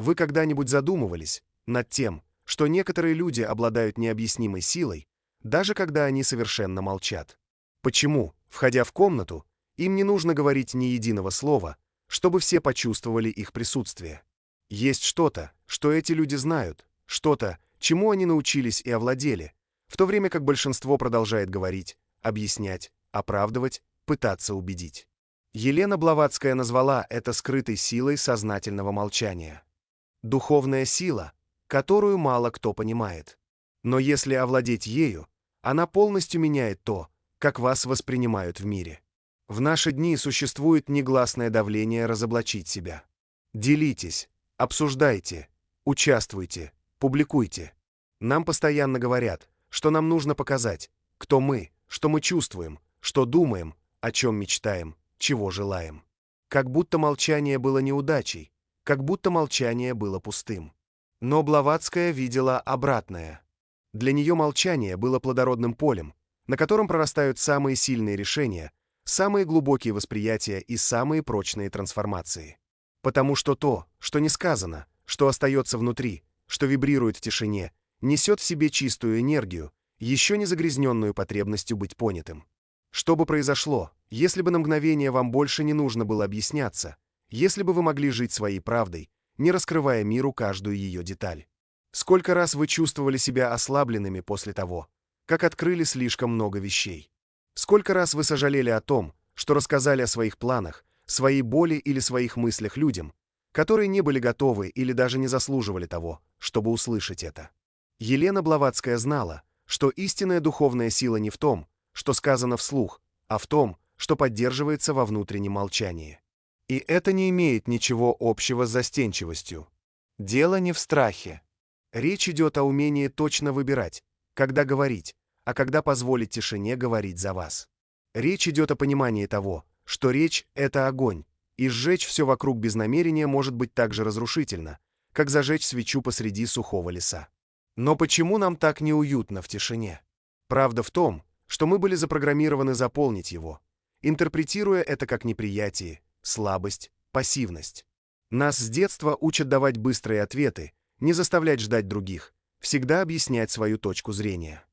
Вы когда-нибудь задумывались над тем, что некоторые люди обладают необъяснимой силой, даже когда они совершенно молчат? Почему, входя в комнату, им не нужно говорить ни единого слова, чтобы все почувствовали их присутствие? Есть что-то, что эти люди знают, что-то, чему они научились и овладели, в то время как большинство продолжает говорить, объяснять, оправдывать, пытаться убедить. Елена Блаватская назвала это скрытой силой сознательного молчания. Духовная сила, которую мало кто понимает. Но если овладеть ею, она полностью меняет то, как вас воспринимают в мире. В наши дни существует негласное давление разоблачить себя. Делитесь, обсуждайте, участвуйте, публикуйте. Нам постоянно говорят, что нам нужно показать, кто мы, что мы чувствуем, что думаем, о чем мечтаем, чего желаем. Как будто молчание было неудачей, как будто молчание было пустым. Но Блаватская видела обратное. Для нее молчание было плодородным полем, на котором прорастают самые сильные решения, самые глубокие восприятия и самые прочные трансформации. Потому что то, что не сказано, что остается внутри, что вибрирует в тишине, несет в себе чистую энергию, еще не загрязненную потребностью быть понятым. Что бы произошло, если бы на мгновение вам больше не нужно было объясняться, если бы вы могли жить своей правдой, не раскрывая миру каждую ее деталь? Сколько раз вы чувствовали себя ослабленными после того, как открыли слишком много вещей? Сколько раз вы сожалели о том, что рассказали о своих планах, своей боли или своих мыслях людям, которые не были готовы или даже не заслуживали того, чтобы услышать это? Елена Блаватская знала, что истинная духовная сила не в том, что сказано вслух, а в том, что поддерживается во внутреннем молчании. И это не имеет ничего общего с застенчивостью. Дело не в страхе. Речь идет о умении точно выбирать, когда говорить, а когда позволить тишине говорить за вас. Речь идет о понимании того, что речь — это огонь, и сжечь все вокруг без намерения может быть так же разрушительно, как зажечь свечу посреди сухого леса. Но почему нам так неуютно в тишине? Правда в том, что мы были запрограммированы заполнить его, интерпретируя это как неприятие, слабость, пассивность. Нас с детства учат давать быстрые ответы, не заставлять ждать других, всегда объяснять свою точку зрения.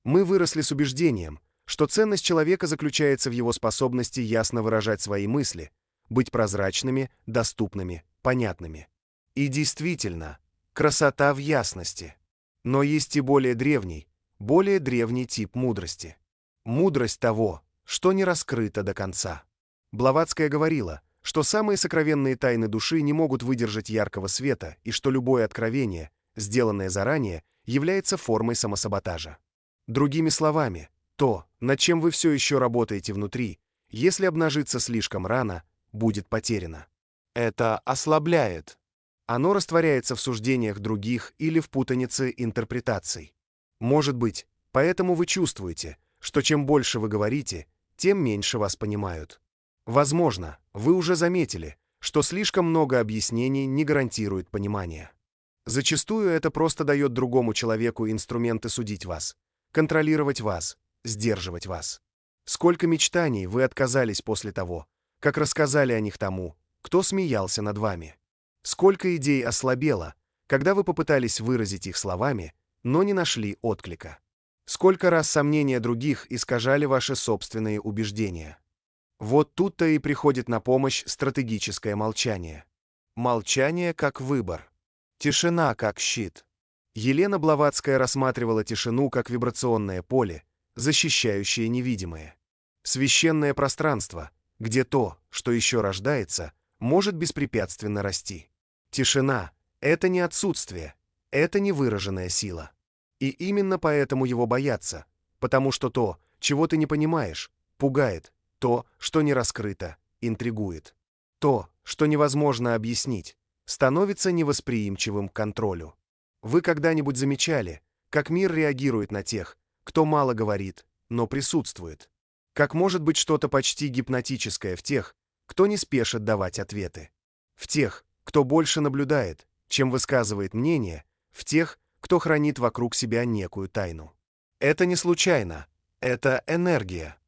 Мы выросли с убеждением, что ценность человека заключается в его способности ясно выражать свои мысли, быть прозрачными, доступными, понятными. И действительно, красота в ясности. Но есть и более древний тип мудрости. Мудрость того, что не раскрыто до конца. Блаватская говорила, что самые сокровенные тайны души не могут выдержать яркого света и что любое откровение, сделанное заранее, является формой самосаботажа. Другими словами, то, над чем вы все еще работаете внутри, если обнажится слишком рано, будет потеряно. Это ослабляет. Оно растворяется в суждениях других или в путанице интерпретаций. Может быть, поэтому вы чувствуете, что чем больше вы говорите, тем меньше вас понимают. Возможно, вы уже заметили, что слишком много объяснений не гарантирует понимания. Зачастую это просто дает другому человеку инструменты судить вас, контролировать вас, сдерживать вас. Сколько мечтаний вы отказались после того, как рассказали о них тому, кто смеялся над вами. Сколько идей ослабело, когда вы попытались выразить их словами, но не нашли отклика. Сколько раз сомнения других искажали ваши собственные убеждения. Вот тут-то и приходит на помощь стратегическое молчание. Молчание как выбор. Тишина как щит. Елена Блаватская рассматривала тишину как вибрационное поле, защищающее невидимое. Священное пространство, где то, что еще рождается, может беспрепятственно расти. Тишина — это не отсутствие, это невыраженная сила. И именно поэтому его боятся, потому что то, чего ты не понимаешь, пугает, то, что не раскрыто, интригует. То, что невозможно объяснить, становится невосприимчивым к контролю. Вы когда-нибудь замечали, как мир реагирует на тех, кто мало говорит, но присутствует? Как может быть что-то почти гипнотическое в тех, кто не спешит давать ответы? В тех, кто больше наблюдает, чем высказывает мнение, в тех, кто хранит вокруг себя некую тайну. Это не случайно, это энергия.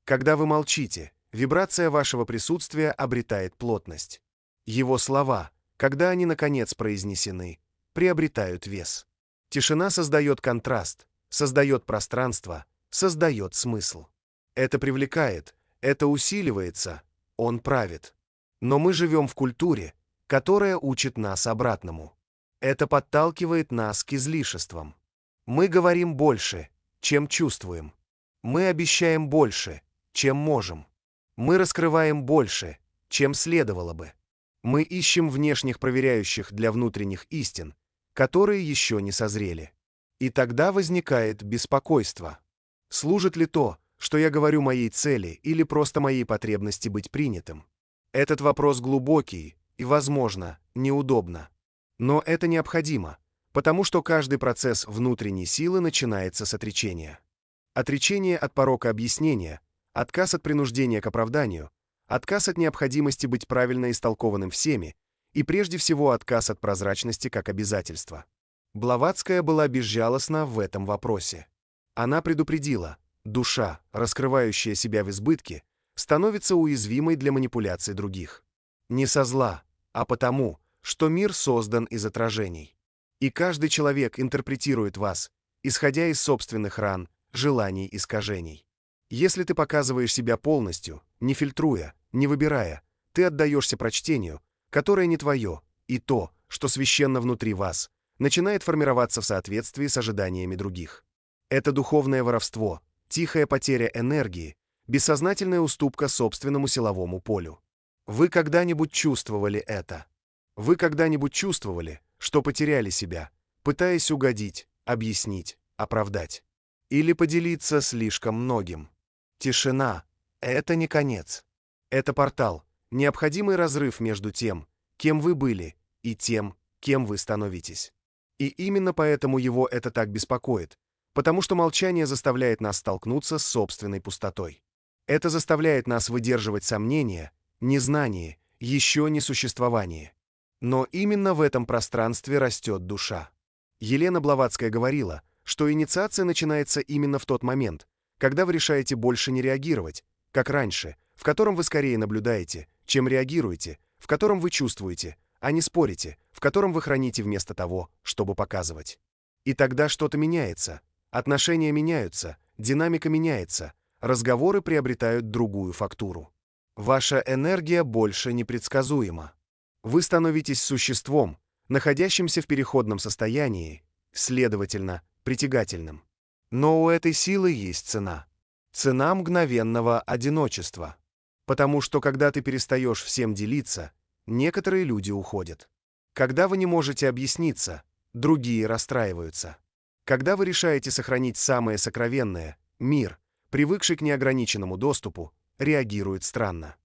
Когда вы молчите, вибрация вашего присутствия обретает плотность. Его слова, когда они, наконец, произнесены, приобретают вес. Тишина создает контраст, создает пространство, создает смысл. Это привлекает, это усиливается, он правит. Но мы живем в культуре, которая учит нас обратному. Это подталкивает нас к излишествам. Мы говорим больше, чем чувствуем. Мы обещаем больше, чем можем. Мы раскрываем больше, чем следовало бы. Мы ищем внешних проверяющих для внутренних истин, которые еще не созрели. И тогда возникает беспокойство. Служит ли то, что я говорю, моей цели или просто моей потребности быть принятым? Этот вопрос глубокий и, возможно, неудобно. Но это необходимо, потому что каждый процесс внутренней силы начинается с отречения. Отречение от порока объяснения, отказ от принуждения к оправданию, отказ от необходимости быть правильно истолкованным всеми и прежде всего отказ от прозрачности как обязательства. Блаватская была безжалостна в этом вопросе. Она предупредила, душа, раскрывающая себя в избытке, становится уязвимой для манипуляций других. Не со зла, а потому, что мир создан из отражений. И каждый человек интерпретирует вас, исходя из собственных ран, желаний, искажений. Если ты показываешь себя полностью, не фильтруя, не выбирая, ты отдаешься прочтению, которое не твое, и то, что священно внутри вас, начинает формироваться в соответствии с ожиданиями других. Это духовное воровство, тихая потеря энергии, бессознательная уступка собственному силовому полю. Вы когда-нибудь чувствовали это? Вы когда-нибудь чувствовали, что потеряли себя, пытаясь угодить, объяснить, оправдать? Или поделиться слишком многим? Тишина — это не конец. Это портал, необходимый разрыв между тем, кем вы были, и тем, кем вы становитесь. И именно поэтому его это так беспокоит, потому что молчание заставляет нас столкнуться с собственной пустотой. Это заставляет нас выдерживать сомнения, незнание, еще не существование. Но именно в этом пространстве растет душа. Елена Блаватская говорила, что инициация начинается именно в тот момент, когда вы решаете больше не реагировать, как раньше, в котором вы скорее наблюдаете, чем реагируете, в котором вы чувствуете, а не спорите, в котором вы храните вместо того, чтобы показывать. И тогда что-то меняется, отношения меняются, динамика меняется, разговоры приобретают другую фактуру. Ваша энергия больше непредсказуема. Вы становитесь существом, находящимся в переходном состоянии, следовательно, притягательным. Но у этой силы есть цена. Цена мгновенного одиночества. Потому что когда ты перестаешь всем делиться, некоторые люди уходят. Когда вы не можете объясниться, другие расстраиваются. Когда вы решаете сохранить самое сокровенное, мир, привыкший к неограниченному доступу, реагирует странно.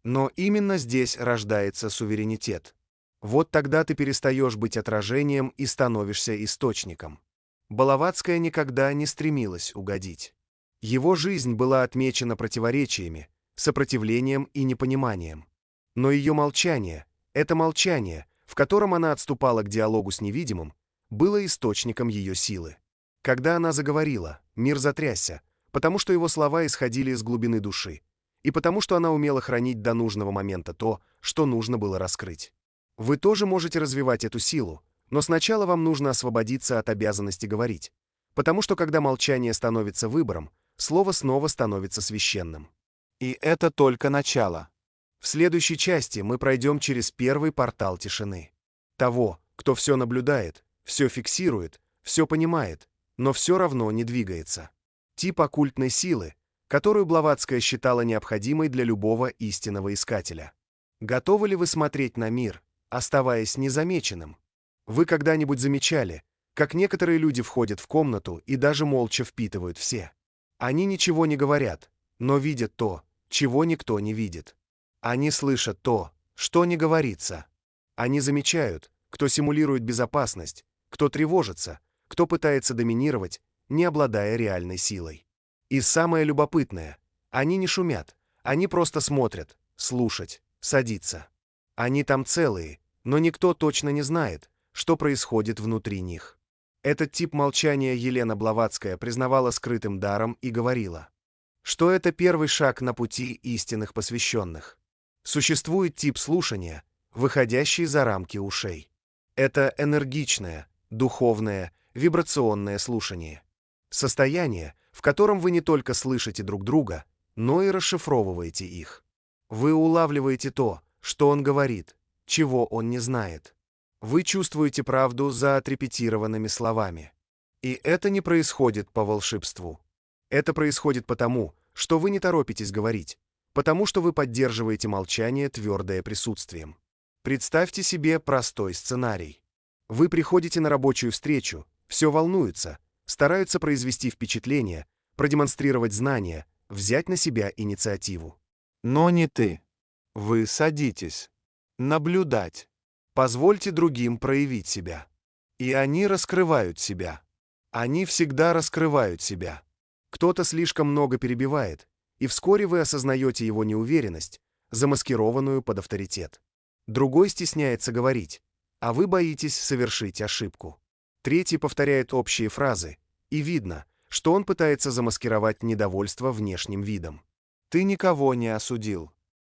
Но именно здесь рождается суверенитет. Вот тогда ты перестаешь быть отражением и становишься источником. Блаватская никогда не стремилась угодить. Его жизнь была отмечена противоречиями, сопротивлением и непониманием. Но ее молчание, это молчание, в котором она отступала к диалогу с невидимым, было источником ее силы. Когда она заговорила, мир затрясся, потому что его слова исходили из глубины души, и потому что она умела хранить до нужного момента то, что нужно было раскрыть. Вы тоже можете развивать эту силу, но сначала вам нужно освободиться от обязанности говорить, потому что когда молчание становится выбором, слово снова становится священным. И это только начало. В следующей части мы пройдем через первый портал тишины. Того, кто все наблюдает, все фиксирует, все понимает, но все равно не двигается. Тип оккультной силы, которую Блаватская считала необходимой для любого истинного искателя. Готовы ли вы смотреть на мир, оставаясь незамеченным? Вы когда-нибудь замечали, как некоторые люди входят в комнату и даже молча впитывают все? Они ничего не говорят, но видят то, чего никто не видит. Они слышат то, что не говорится. Они замечают, кто симулирует безопасность, кто тревожится, кто пытается доминировать, не обладая реальной силой. И самое любопытное, они не шумят, они просто смотрят, слушать, садиться. Они там целые, но никто точно не знает, что происходит внутри них. Этот тип молчания Елена Блаватская признавала скрытым даром и говорила, что это первый шаг на пути истинных посвященных. Существует тип слушания, выходящий за рамки ушей. Это энергичное, духовное, вибрационное слушание. Состояние, в котором вы не только слышите друг друга, но и расшифровываете их. Вы улавливаете то, что он говорит, чего он не знает. Вы чувствуете правду за отрепетированными словами. И это не происходит по волшебству. Это происходит потому, что вы не торопитесь говорить, потому что вы поддерживаете молчание, твердое присутствием. Представьте себе простой сценарий. Вы приходите на рабочую встречу, все волнуются, стараются произвести впечатление, продемонстрировать знания, взять на себя инициативу. Но не ты. Вы садитесь. Наблюдать. Позвольте другим проявить себя. И они раскрывают себя. Они всегда раскрывают себя. Кто-то слишком много перебивает, и вскоре вы осознаете его неуверенность, замаскированную под авторитет. Другой стесняется говорить, а вы боитесь совершить ошибку. Третий повторяет общие фразы, и видно, что он пытается замаскировать недовольство внешним видом. Ты никого не осудил.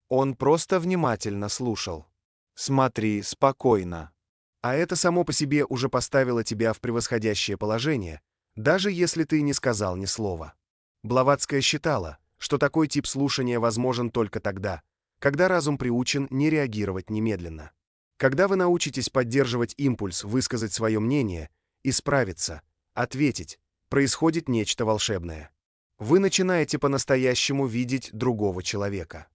Он просто внимательно слушал. Смотри спокойно. А это само по себе уже поставило тебя в превосходящее положение, даже если ты не сказал ни слова. Блаватская считала, что такой тип слушания возможен только тогда, когда разум приучен не реагировать немедленно. Когда вы научитесь поддерживать импульс высказать свое мнение, исправиться, ответить, происходит нечто волшебное. Вы начинаете по-настоящему видеть другого человека.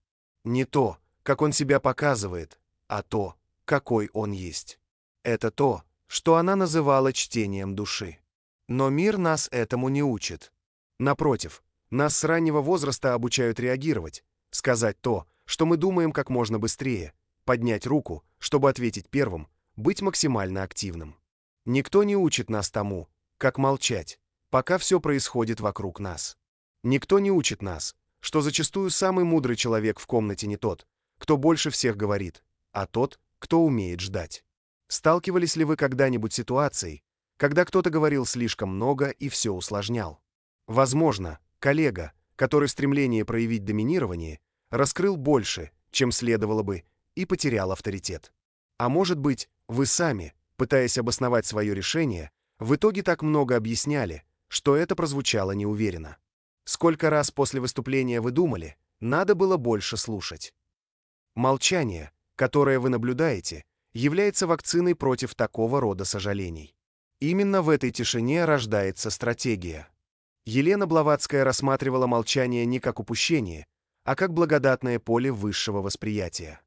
Не то, как он себя показывает, а то, какой он есть. Это то, что она называла чтением души. Но мир нас этому не учит. Напротив, нас с раннего возраста обучают реагировать, сказать то, что мы думаем как можно быстрее, поднять руку, чтобы ответить первым, быть максимально активным. Никто не учит нас тому, как молчать, пока все происходит вокруг нас. Никто не учит нас, что зачастую самый мудрый человек в комнате не тот, кто больше всех говорит, а тот, кто умеет ждать. Сталкивались ли вы когда-нибудь с ситуацией, когда кто-то говорил слишком много и все усложнял? Возможно, коллега, который в стремлении проявить доминирование, раскрыл больше, чем следовало бы, и потерял авторитет. А может быть, вы сами, пытаясь обосновать свое решение, в итоге так много объясняли, что это прозвучало неуверенно. Сколько раз после выступления вы думали, надо было больше слушать? Молчание, которое вы наблюдаете, является вакциной против такого рода сожалений. Именно в этой тишине рождается стратегия. Елена Блаватская рассматривала молчание не как упущение, а как благодатное поле высшего восприятия.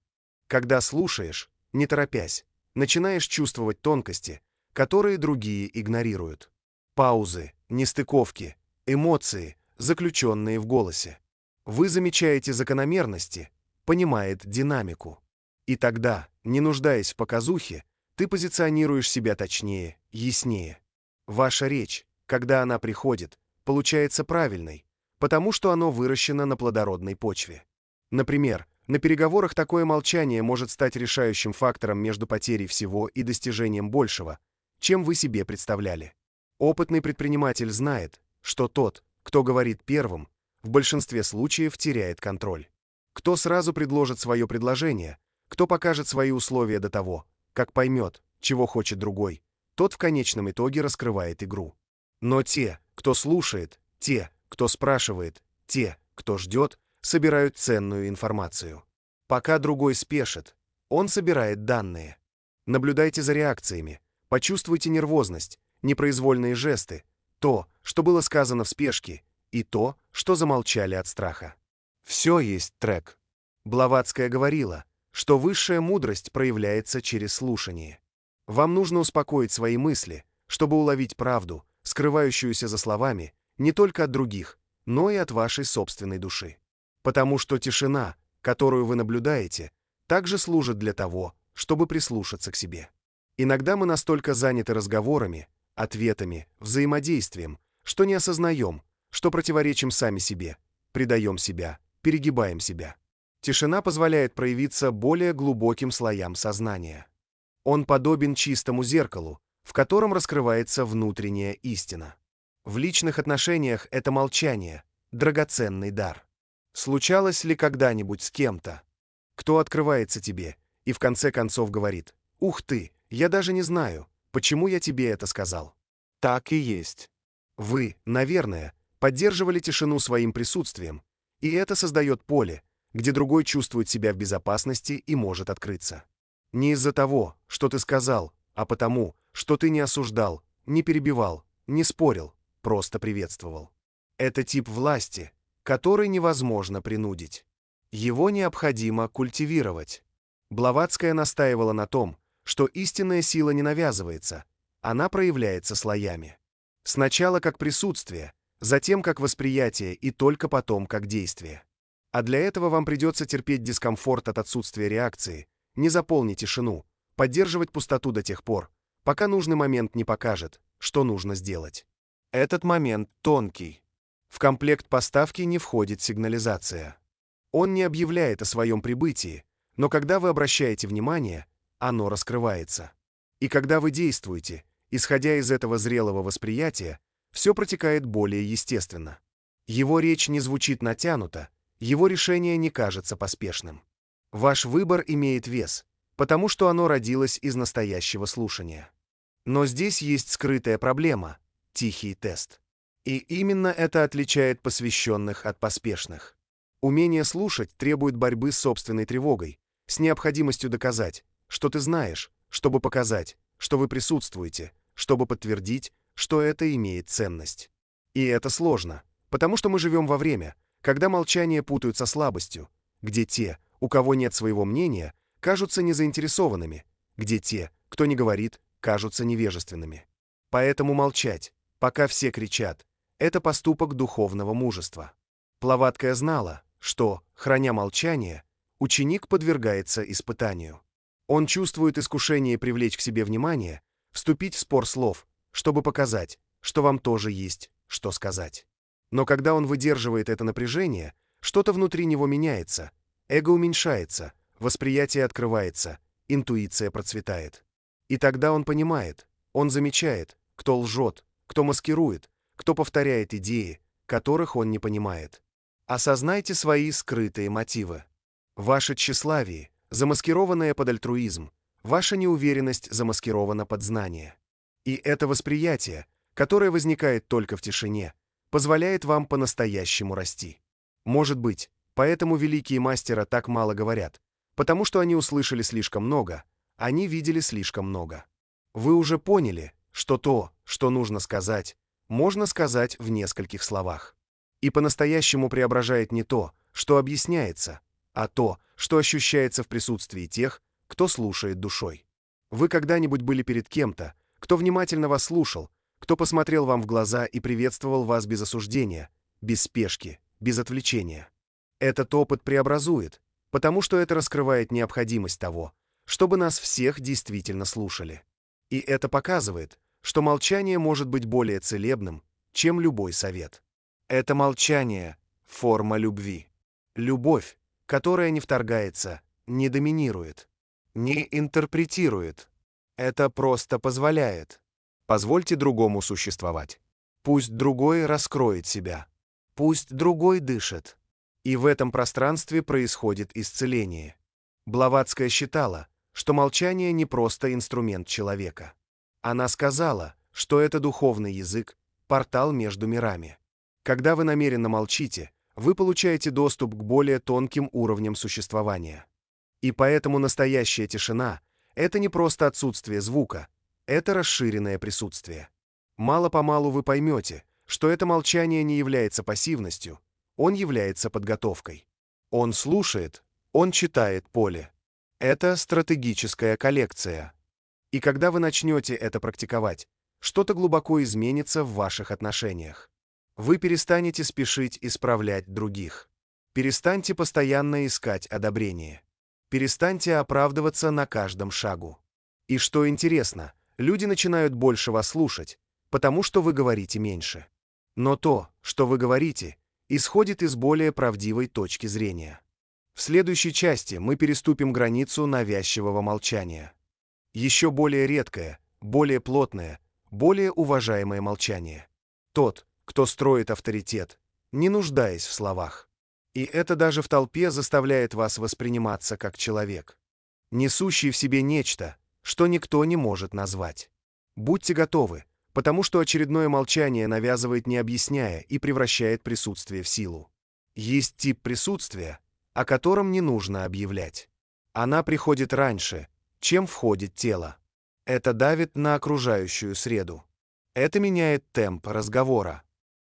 Когда слушаешь, не торопясь, начинаешь чувствовать тонкости, которые другие игнорируют. Паузы, нестыковки, эмоции, заключенные в голосе. Вы замечаете закономерности, понимает динамику. И тогда, не нуждаясь в показухе, ты позиционируешь себя точнее, яснее. Ваша речь, когда она приходит, получается правильной, потому что оно выращено на плодородной почве. Например, на переговорах такое молчание может стать решающим фактором между потерей всего и достижением большего, чем вы себе представляли. Опытный предприниматель знает, что тот, кто говорит первым, в большинстве случаев теряет контроль. Кто сразу предложит свое предложение, кто покажет свои условия до того, как поймет, чего хочет другой, тот в конечном итоге раскрывает игру. Но те, кто слушает, те, кто спрашивает, те, кто ждет, собирают ценную информацию. Пока другой спешит, он собирает данные. Наблюдайте за реакциями, почувствуйте нервозность, непроизвольные жесты, то, что было сказано в спешке, и то, что замолчали от страха. Все есть трек. Блаватская говорила, что высшая мудрость проявляется через слушание. Вам нужно успокоить свои мысли, чтобы уловить правду, скрывающуюся за словами, не только от других, но и от вашей собственной души. Потому что тишина, которую вы наблюдаете, также служит для того, чтобы прислушаться к себе. Иногда мы настолько заняты разговорами, ответами, взаимодействием, что не осознаем, что противоречим сами себе, предаем себя, перегибаем себя. Тишина позволяет проявиться более глубоким слоям сознания. Он подобен чистому зеркалу, в котором раскрывается внутренняя истина. В личных отношениях это молчание – драгоценный дар. Случалось ли когда-нибудь с кем-то, кто открывается тебе, и в конце концов говорит: «Ух ты, я даже не знаю, почему я тебе это сказал». Так и есть. Вы, наверное, поддерживали тишину своим присутствием, и это создает поле, где другой чувствует себя в безопасности и может открыться. Не из-за того, что ты сказал, а потому, что ты не осуждал, не перебивал, не спорил, просто приветствовал. Это тип власти, который невозможно принудить. Его необходимо культивировать. Блаватская настаивала на том, что истинная сила не навязывается, она проявляется слоями. Сначала как присутствие, затем как восприятие и только потом как действие. А для этого вам придется терпеть дискомфорт от отсутствия реакции, не заполнить тишину, поддерживать пустоту до тех пор, пока нужный момент не покажет, что нужно сделать. Этот момент тонкий. В комплект поставки не входит сигнализация. Он не объявляет о своем прибытии, но когда вы обращаете внимание, оно раскрывается. И когда вы действуете, исходя из этого зрелого восприятия, все протекает более естественно. Его речь не звучит натянуто, его решение не кажется поспешным. Ваш выбор имеет вес, потому что оно родилось из настоящего слушания. Но здесь есть скрытая проблема – тихий тест. И именно это отличает посвященных от поспешных. Умение слушать требует борьбы с собственной тревогой, с необходимостью доказать, что ты знаешь, чтобы показать, что вы присутствуете, чтобы подтвердить, что это имеет ценность. И это сложно, потому что мы живем во время, когда молчание путают со слабостью, где те, у кого нет своего мнения, кажутся незаинтересованными, где те, кто не говорит, кажутся невежественными. Поэтому молчать, пока все кричат, это поступок духовного мужества. Блаватская знала, что, храня молчание, ученик подвергается испытанию. Он чувствует искушение привлечь к себе внимание, вступить в спор слов, чтобы показать, что вам тоже есть, что сказать. Но когда он выдерживает это напряжение, что-то внутри него меняется, эго уменьшается, восприятие открывается, интуиция процветает. И тогда он понимает, он замечает, кто лжет, кто маскирует, кто повторяет идеи, которых он не понимает. Осознайте свои скрытые мотивы. Ваше тщеславие, замаскированное под альтруизм, ваша неуверенность замаскирована под знание. И это восприятие, которое возникает только в тишине, позволяет вам по-настоящему расти. Может быть, поэтому великие мастера так мало говорят, потому что они услышали слишком много, они видели слишком много. Вы уже поняли, что то, что нужно сказать, можно сказать в нескольких словах. И по-настоящему преображает не то, что объясняется, а то, что ощущается в присутствии тех, кто слушает душой. Вы когда-нибудь были перед кем-то, кто внимательно вас слушал, кто посмотрел вам в глаза и приветствовал вас без осуждения, без спешки, без отвлечения. Этот опыт преобразует, потому что это раскрывает необходимость того, чтобы нас всех действительно слушали. И это показывает, что молчание может быть более целебным, чем любой совет. Это молчание – форма любви. Любовь, которая не вторгается, не доминирует, не интерпретирует. Это просто позволяет. Позвольте другому существовать. Пусть другой раскроет себя. Пусть другой дышит. И в этом пространстве происходит исцеление. Блаватская считала, что молчание не просто инструмент человека. Она сказала, что это духовный язык, портал между мирами. Когда вы намеренно молчите, вы получаете доступ к более тонким уровням существования. И поэтому настоящая тишина – это не просто отсутствие звука, это расширенное присутствие. Мало-помалу вы поймете, что это молчание не является пассивностью, он является подготовкой. Он слушает, он читает поле. Это стратегическая коллекция. И когда вы начнете это практиковать, что-то глубоко изменится в ваших отношениях. Вы перестанете спешить исправлять других. Перестаньте постоянно искать одобрение. Перестаньте оправдываться на каждом шагу. И что интересно, люди начинают больше вас слушать, потому что вы говорите меньше. Но то, что вы говорите, исходит из более правдивой точки зрения. В следующей части мы переступим границу навязчивого молчания. Еще более редкое, более плотное, более уважаемое молчание. Тот, кто строит авторитет, не нуждаясь в словах. И это даже в толпе заставляет вас восприниматься как человек. несущий в себе нечто, что никто не может назвать. Будьте готовы, потому что очередное молчание навязывает, не объясняя, и превращает присутствие в силу. Есть тип присутствия, о котором не нужно объявлять. Она приходит раньше, чем входит тело. Это давит на окружающую среду. Это меняет темп разговора.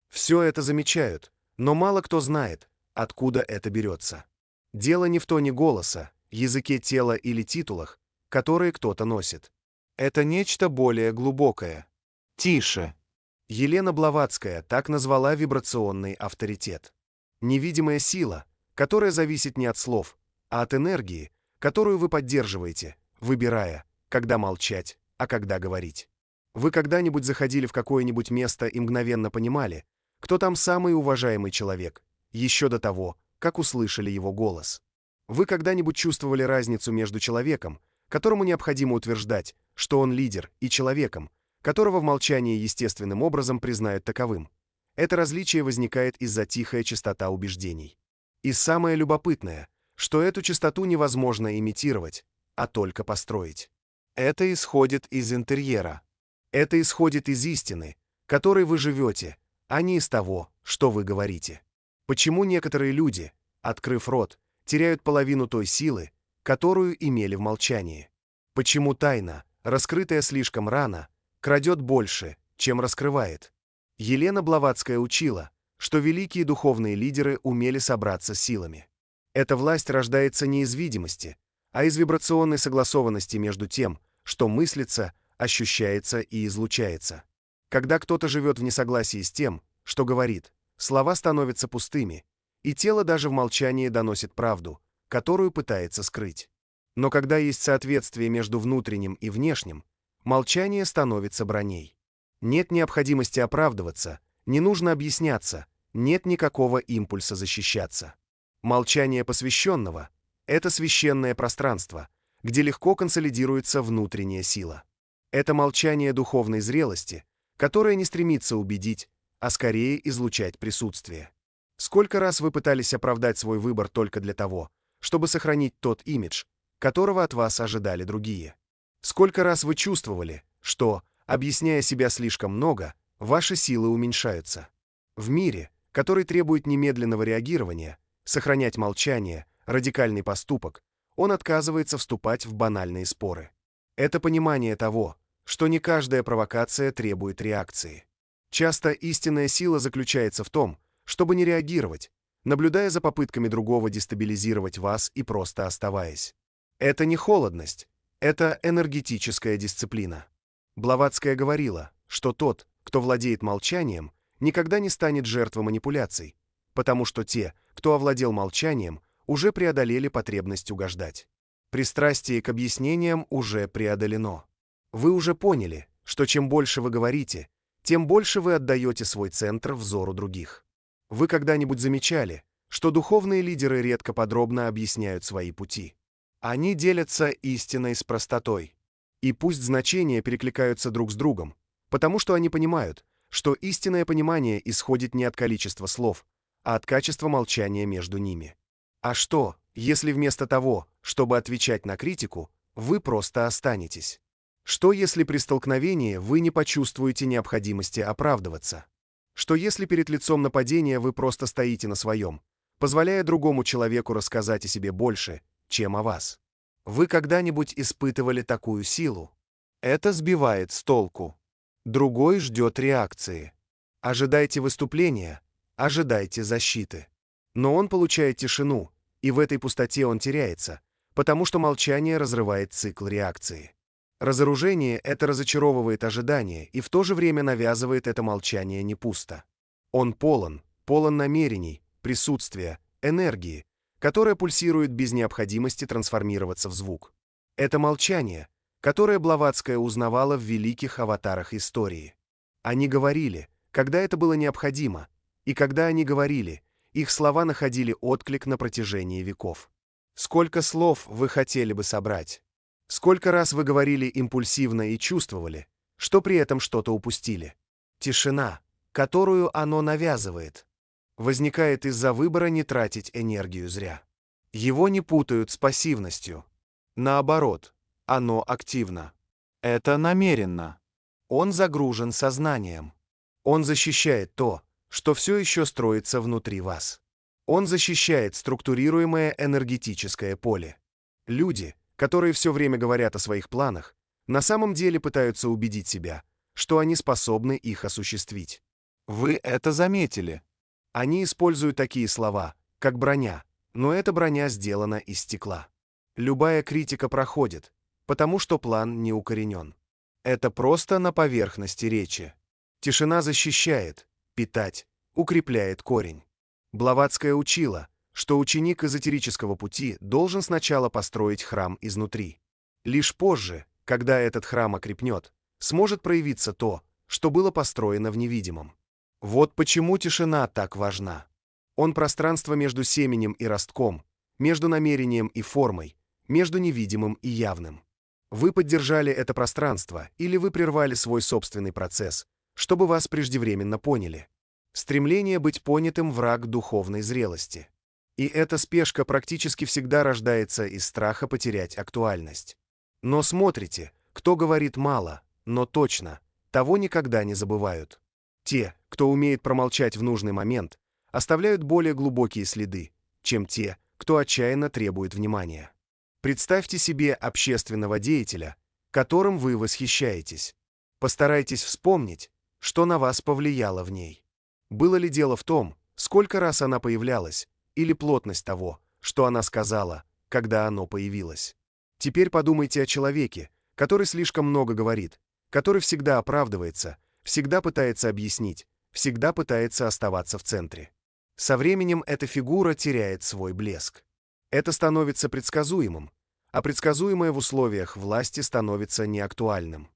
Все это замечают, но мало кто знает, откуда это берется. Дело не в тоне голоса, языке тела или титулах, которые кто-то носит. Это нечто более глубокое. Тише. Елена Блаватская так назвала вибрационный авторитет. Невидимая сила, которая зависит не от слов, а от энергии, которую вы поддерживаете, выбирая, когда молчать, а когда говорить. Вы когда-нибудь заходили в какое-нибудь место и мгновенно понимали, кто там самый уважаемый человек, еще до того, как услышали его голос? Вы когда-нибудь чувствовали разницу между человеком, которому необходимо утверждать, что он лидер, и человеком, которого в молчании естественным образом признают таковым? Это различие возникает из-за тихой чистоты убеждений. И самое любопытное, что эту чистоту невозможно имитировать, а только построить. Это исходит из интерьера. Это исходит из истины, которой вы живете, а не из того, что вы говорите. Почему некоторые люди, открыв рот, теряют половину той силы, которую имели в молчании? Почему тайна, раскрытая слишком рано, крадет больше, чем раскрывает? Елена Блаватская учила, что великие духовные лидеры умели собраться с силами. Эта власть рождается не из видимости, а из вибрационной согласованности между тем, что мыслится, ощущается и излучается. Когда кто-то живет в несогласии с тем, что говорит, слова становятся пустыми, и тело даже в молчании доносит правду, которую пытается скрыть. Но когда есть соответствие между внутренним и внешним, молчание становится броней. Нет необходимости оправдываться, не нужно объясняться, нет никакого импульса защищаться. Молчание посвященного — это священное пространство, где легко консолидируется внутренняя сила. Это молчание духовной зрелости, которое не стремится убедить, а скорее излучать присутствие. Сколько раз вы пытались оправдать свой выбор только для того, чтобы сохранить тот имидж, которого от вас ожидали другие? Сколько раз вы чувствовали, что, объясняя себя слишком много, ваши силы уменьшаются? В мире, который требует немедленного реагирования, сохранять молчание, радикальный поступок, он отказывается вступать в банальные споры. Это понимание того, что не каждая провокация требует реакции. Часто истинная сила заключается в том, чтобы не реагировать, наблюдая за попытками другого дестабилизировать вас и просто оставаясь. Это не холодность, это энергетическая дисциплина. Блаватская говорила, что тот, кто владеет молчанием, никогда не станет жертвой манипуляций, потому что те, кто овладел молчанием, уже преодолели потребность угождать. Пристрастие к объяснениям уже преодолено. Вы уже поняли, что чем больше вы говорите, тем больше вы отдаете свой центр взору других. Вы когда-нибудь замечали, что духовные лидеры редко подробно объясняют свои пути? Они делятся истиной с простотой. И пусть значения перекликаются друг с другом, потому что они понимают, что истинное понимание исходит не от количества слов, а от качества молчания между ними. А что, если вместо того, чтобы отвечать на критику, вы просто останетесь? Что, если при столкновении вы не почувствуете необходимости оправдываться? Что, если перед лицом нападения вы просто стоите на своем, позволяя другому человеку рассказать о себе больше, чем о вас? Вы когда-нибудь испытывали такую силу? Это сбивает с толку. Другой ждет реакции. Ожидайте выступления, ожидайте защиты. Но он получает тишину, и в этой пустоте он теряется, потому что молчание разрывает цикл реакции. Разоружение — это разочаровывает ожидания и в то же время навязывает это молчание не пусто. Он полон намерений, присутствия, энергии, которая пульсирует без необходимости трансформироваться в звук. Это молчание, которое Блаватская узнавала в великих аватарах истории. Они говорили, когда это было необходимо, и когда они говорили, их слова находили отклик на протяжении веков. Сколько слов вы хотели бы собрать? Сколько раз вы говорили импульсивно и чувствовали, что при этом что-то упустили? Тишина, которую оно навязывает, возникает из-за выбора не тратить энергию зря. Его не путают с пассивностью. Наоборот, оно активно. Это намеренно. Он загружен сознанием. Он защищает то, что все еще строится внутри вас. Он защищает структурируемое энергетическое поле. Люди, которые все время говорят о своих планах, на самом деле пытаются убедить себя, что они способны их осуществить. Вы это заметили. Они используют такие слова, как броня, но эта броня сделана из стекла. Любая критика проходит, потому что план не укоренен. Это просто на поверхности речи. Тишина защищает, питать, укрепляет корень. Блаватская учила, что ученик эзотерического пути должен сначала построить храм изнутри. Лишь позже, когда этот храм окрепнет, сможет проявиться то, что было построено в невидимом. Вот почему тишина так важна. Он пространство между семенем и ростком, между намерением и формой, между невидимым и явным. Вы поддержали это пространство или вы прервали свой собственный процесс, чтобы вас преждевременно поняли. Стремление быть понятым – враг духовной зрелости. И эта спешка практически всегда рождается из страха потерять актуальность. Но смотрите, кто говорит мало, но точно, того никогда не забывают. Те, кто умеет промолчать в нужный момент, оставляют более глубокие следы, чем те, кто отчаянно требует внимания. Представьте себе общественного деятеля, которым вы восхищаетесь. Постарайтесь вспомнить, что на вас повлияло в ней. Было ли дело в том, сколько раз она появлялась, или плотность того, что она сказала, когда оно появилось? Теперь подумайте о человеке, который слишком много говорит, который всегда оправдывается, всегда пытается объяснить, всегда пытается оставаться в центре. Со временем эта фигура теряет свой блеск. Это становится предсказуемым, а предсказуемое в условиях власти становится неактуальным.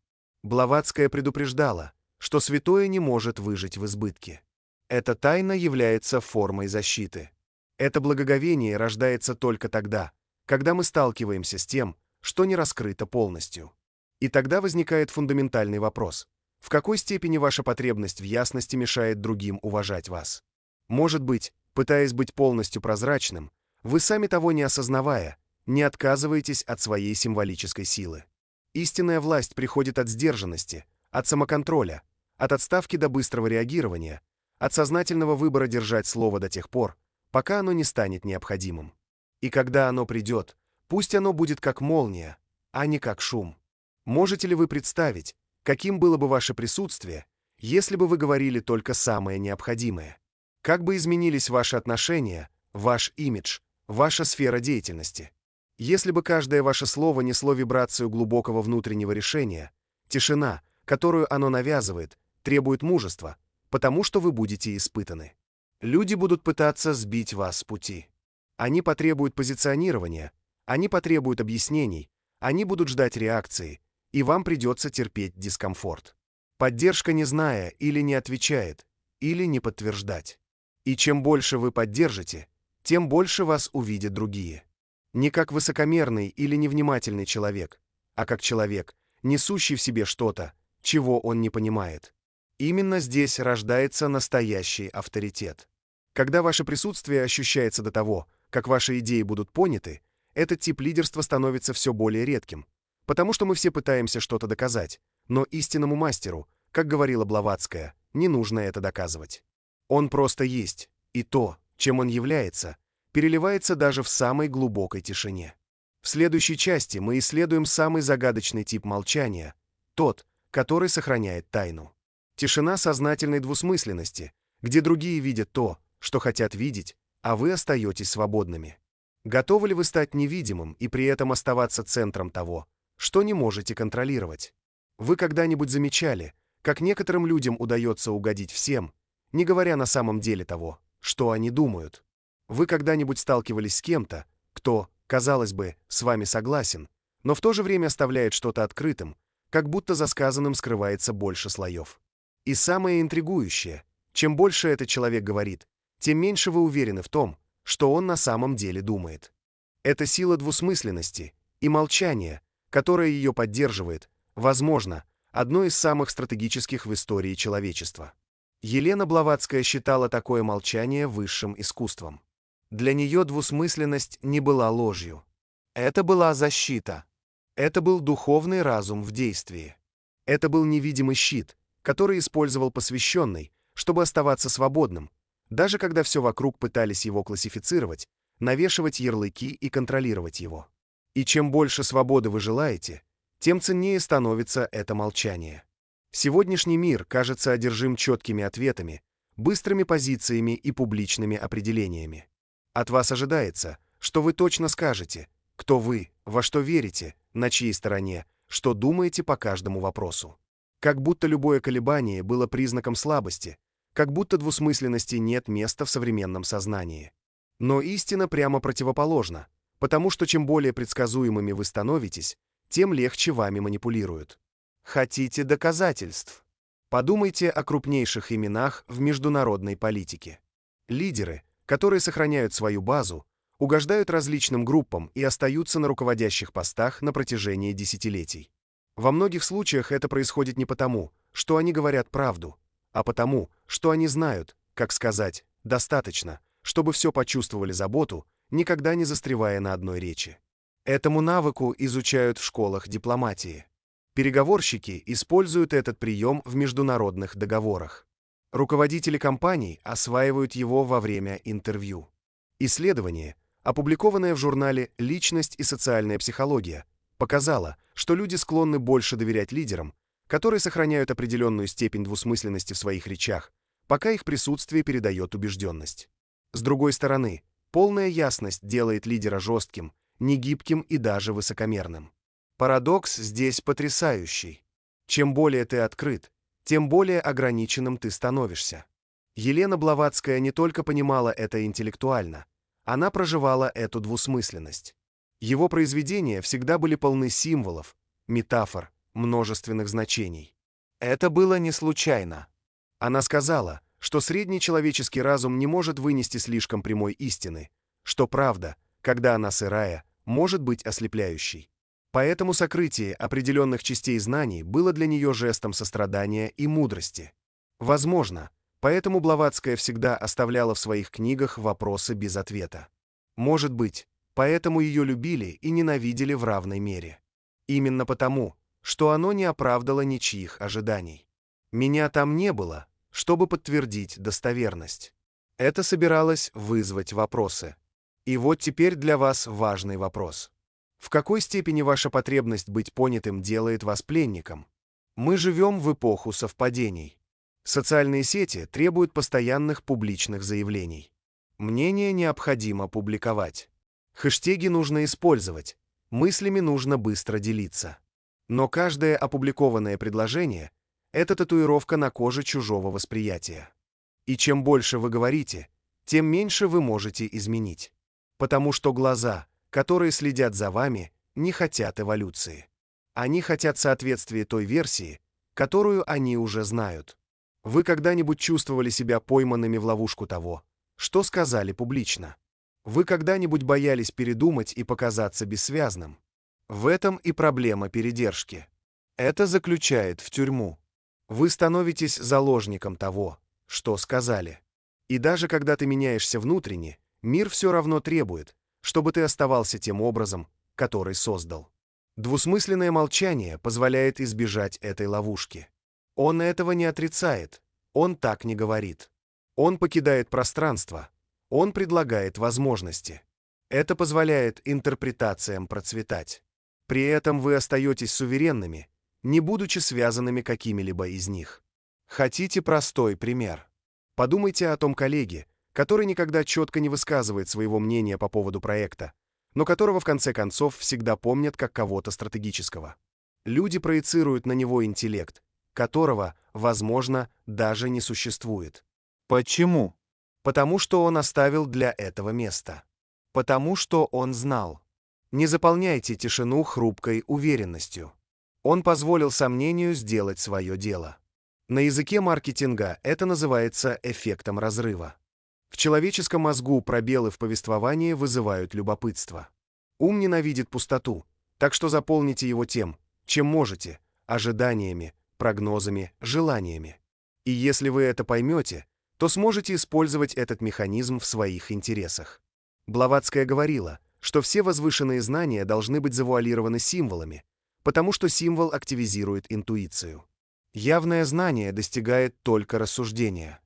Блаватская предупреждала, что святое не может выжить в избытке. Эта тайна является формой защиты. Это благоговение рождается только тогда, когда мы сталкиваемся с тем, что не раскрыто полностью. И тогда возникает фундаментальный вопрос: в какой степени ваша потребность в ясности мешает другим уважать вас? Может быть, пытаясь быть полностью прозрачным, вы сами того не осознавая, не отказываетесь от своей символической силы. Истинная власть приходит от сдержанности, от самоконтроля, от отставки до быстрого реагирования, от сознательного выбора держать слово до тех пор, пока оно не станет необходимым. И когда оно придет, пусть оно будет как молния, а не как шум. Можете ли вы представить, каким было бы ваше присутствие, если бы вы говорили только самое необходимое? Как бы изменились ваши отношения, ваш имидж, ваша сфера деятельности? Если бы каждое ваше слово несло вибрацию глубокого внутреннего решения, тишина, которую оно навязывает, требует мужества, потому что вы будете испытаны. Люди будут пытаться сбить вас с пути. Они потребуют позиционирования, они потребуют объяснений, они будут ждать реакции, и вам придется терпеть дискомфорт. Поддержка не зная или не отвечает, или не подтверждать. И чем больше вы поддержите, тем больше вас увидят другие. Не как высокомерный или невнимательный человек, а как человек, несущий в себе что-то, чего он не понимает. Именно здесь рождается настоящий авторитет. Когда ваше присутствие ощущается до того, как ваши идеи будут поняты, этот тип лидерства становится все более редким, потому что мы все пытаемся что-то доказать, но истинному мастеру, как говорила Блаватская, не нужно это доказывать. Он просто есть, и то, чем он является, переливается даже в самой глубокой тишине. В следующей части мы исследуем самый загадочный тип молчания, тот, который сохраняет тайну. Тишина сознательной двусмысленности, где другие видят то, что хотят видеть, а вы остаетесь свободными. Готовы ли вы стать невидимым и при этом оставаться центром того, что не можете контролировать? Вы когда-нибудь замечали, как некоторым людям удается угодить всем, не говоря на самом деле того, что они думают? Вы когда-нибудь сталкивались с кем-то, кто, казалось бы, с вами согласен, но в то же время оставляет что-то открытым, как будто за сказанным скрывается больше слоев? И самое интригующее, чем больше этот человек говорит, тем меньше вы уверены в том, что он на самом деле думает. Это сила двусмысленности и молчания, которое ее поддерживает, возможно, одно из самых стратегических в истории человечества. Елена Блаватская считала такое молчание высшим искусством. Для нее двусмысленность не была ложью. Это была защита. Это был духовный разум в действии. Это был невидимый щит, который использовал посвященный, чтобы оставаться свободным, даже когда все вокруг пытались его классифицировать, навешивать ярлыки и контролировать его. И чем больше свободы вы желаете, тем ценнее становится это молчание. Сегодняшний мир кажется одержим четкими ответами, быстрыми позициями и публичными определениями. От вас ожидается, что вы точно скажете, кто вы, во что верите, на чьей стороне, что думаете по каждому вопросу. Как будто любое колебание было признаком слабости, как будто двусмысленности нет места в современном сознании. Но истина прямо противоположна, потому что чем более предсказуемыми вы становитесь, тем легче вами манипулируют. Хотите доказательств? Подумайте о крупнейших именах в международной политике. Лидеры, которые сохраняют свою базу, угождают различным группам и остаются на руководящих постах на протяжении десятилетий. Во многих случаях это происходит не потому, что они говорят правду, а потому, что они знают, как сказать «достаточно», чтобы все почувствовали заботу, никогда не застревая на одной речи. Этому навыку изучают в школах дипломатии. Переговорщики используют этот прием в международных договорах. Руководители компаний осваивают его во время интервью. Исследование, опубликованное в журнале «Личность и социальная психология», показало, что люди склонны больше доверять лидерам, которые сохраняют определенную степень двусмысленности в своих речах, пока их присутствие передает убежденность. С другой стороны, полная ясность делает лидера жестким, негибким и даже высокомерным. Парадокс здесь потрясающий. Чем более ты открыт, тем более ограниченным ты становишься. Елена Блаватская не только понимала это интеллектуально, она проживала эту двусмысленность. Его произведения всегда были полны символов, метафор, множественных значений. Это было не случайно. Она сказала, что средний человеческий разум не может вынести слишком прямой истины, что правда, когда она сырая, может быть ослепляющей. Поэтому сокрытие определенных частей знаний было для нее жестом сострадания и мудрости. Возможно, поэтому Блаватская всегда оставляла в своих книгах вопросы без ответа. Может быть, поэтому ее любили и ненавидели в равной мере. Именно потому, что оно не оправдало ничьих ожиданий. Меня там не было, чтобы подтвердить достоверность. Это собиралось вызвать вопросы. И вот теперь для вас важный вопрос. В какой степени ваша потребность быть понятым делает вас пленником? Мы живем в эпоху совпадений. Социальные сети требуют постоянных публичных заявлений. Мнение необходимо публиковать. Хэштеги нужно использовать, мыслями нужно быстро делиться. Но каждое опубликованное предложение – это татуировка на коже чужого восприятия. И чем больше вы говорите, тем меньше вы можете изменить. Потому что глаза, которые следят за вами, не хотят эволюции. Они хотят соответствия той версии, которую они уже знают. Вы когда-нибудь чувствовали себя пойманными в ловушку того, что сказали публично? Вы когда-нибудь боялись передумать и показаться бессвязным? В этом и проблема передержки. Это заключает в тюрьму. Вы становитесь заложником того, что сказали. И даже когда ты меняешься внутренне, мир все равно требует, чтобы ты оставался тем образом, который создал. Двусмысленное молчание позволяет избежать этой ловушки. Он этого не отрицает, он так не говорит. Он покидает пространство, он предлагает возможности. Это позволяет интерпретациям процветать. При этом вы остаетесь суверенными, не будучи связанными какими-либо из них. Хотите простой пример? Подумайте о том коллеге, который никогда четко не высказывает своего мнения по поводу проекта, но которого в конце концов всегда помнят как кого-то стратегического. Люди проецируют на него интеллект, которого, возможно, даже не существует. Почему? Потому что он оставил для этого место. Потому что он знал. Не заполняйте тишину хрупкой уверенностью. Он позволил сомнению сделать свое дело. На языке маркетинга это называется эффектом разрыва. В человеческом мозгу пробелы в повествовании вызывают любопытство. Ум ненавидит пустоту, так что заполните его тем, чем можете, ожиданиями, прогнозами, желаниями. И если вы это поймете, то сможете использовать этот механизм в своих интересах. Блаватская говорила, что все возвышенные знания должны быть завуалированы символами, потому что символ активизирует интуицию. Явное знание достигает только рассуждения.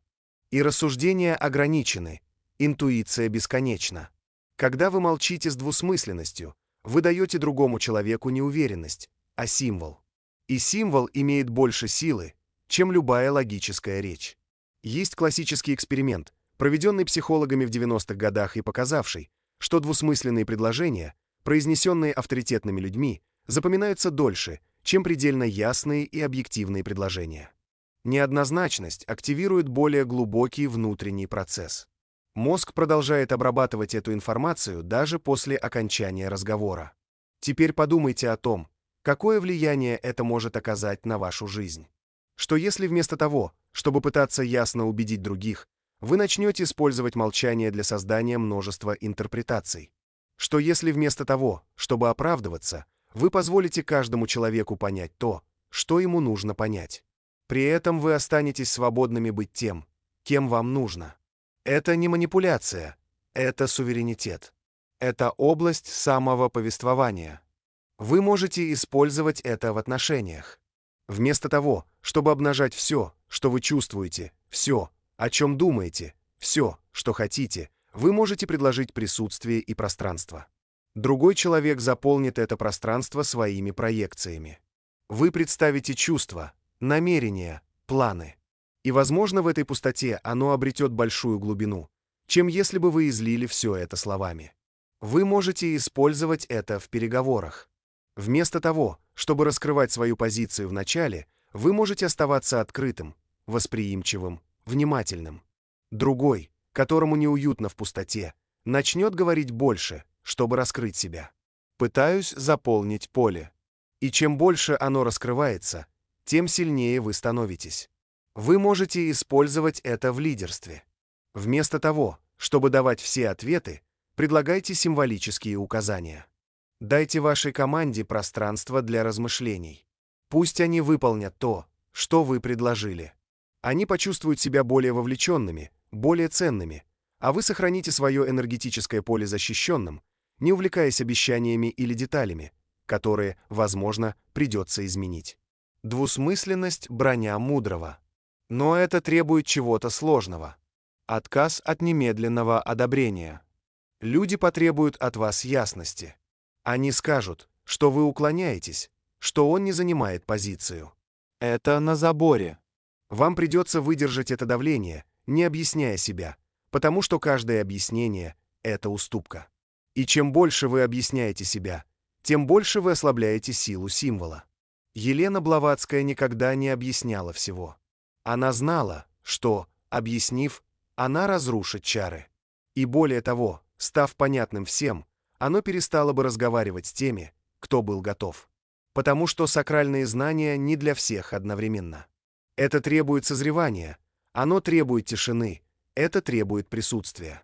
И рассуждения ограничены, интуиция бесконечна. Когда вы молчите с двусмысленностью, вы даете другому человеку не уверенность, а символ. И символ имеет больше силы, чем любая логическая речь. Есть классический эксперимент, проведенный психологами в 90-х годах и показавший, что двусмысленные предложения, произнесенные авторитетными людьми, запоминаются дольше, чем предельно ясные и объективные предложения. Неоднозначность активирует более глубокий внутренний процесс. Мозг продолжает обрабатывать эту информацию даже после окончания разговора. Теперь подумайте о том, какое влияние это может оказать на вашу жизнь. Что если вместо того, чтобы пытаться ясно убедить других, вы начнете использовать молчание для создания множества интерпретаций? Что если вместо того, чтобы оправдываться, вы позволите каждому человеку понять то, что ему нужно понять? При этом вы останетесь свободными быть тем, кем вам нужно. Это не манипуляция, это суверенитет. Это область самоповествования. Вы можете использовать это в отношениях. Вместо того, чтобы обнажать все, что вы чувствуете, все, о чем думаете, все, что хотите, вы можете предложить присутствие и пространство. Другой человек заполнит это пространство своими проекциями. Вы представите чувства, намерения, планы. И, возможно, в этой пустоте оно обретет большую глубину, чем если бы вы излили все это словами. Вы можете использовать это в переговорах. Вместо того, чтобы раскрывать свою позицию в начале, вы можете оставаться открытым, восприимчивым, внимательным. Другой, которому неуютно в пустоте, начнет говорить больше, чтобы раскрыть себя. Пытаюсь заполнить поле. И чем больше оно раскрывается, тем сильнее вы становитесь. Вы можете использовать это в лидерстве. Вместо того, чтобы давать все ответы, предлагайте символические указания. Дайте вашей команде пространство для размышлений. Пусть они выполнят то, что вы предложили. Они почувствуют себя более вовлеченными, более ценными, а вы сохраните свое энергетическое поле защищенным, не увлекаясь обещаниями или деталями, которые, возможно, придется изменить. Двусмысленность – броня мудрого. Но это требует чего-то сложного. Отказ от немедленного одобрения. Люди потребуют от вас ясности. Они скажут, что вы уклоняетесь, что он не занимает позицию. Это на заборе. Вам придется выдержать это давление, не объясняя себя, потому что каждое объяснение – это уступка. И чем больше вы объясняете себя, тем больше вы ослабляете силу символа. Елена Блаватская никогда не объясняла всего. Она знала, что, объяснив, она разрушит чары. И более того, став понятным всем, оно перестало бы разговаривать с теми, кто был готов. Потому что сакральные знания не для всех одновременно. Это требует созревания, оно требует тишины, это требует присутствия.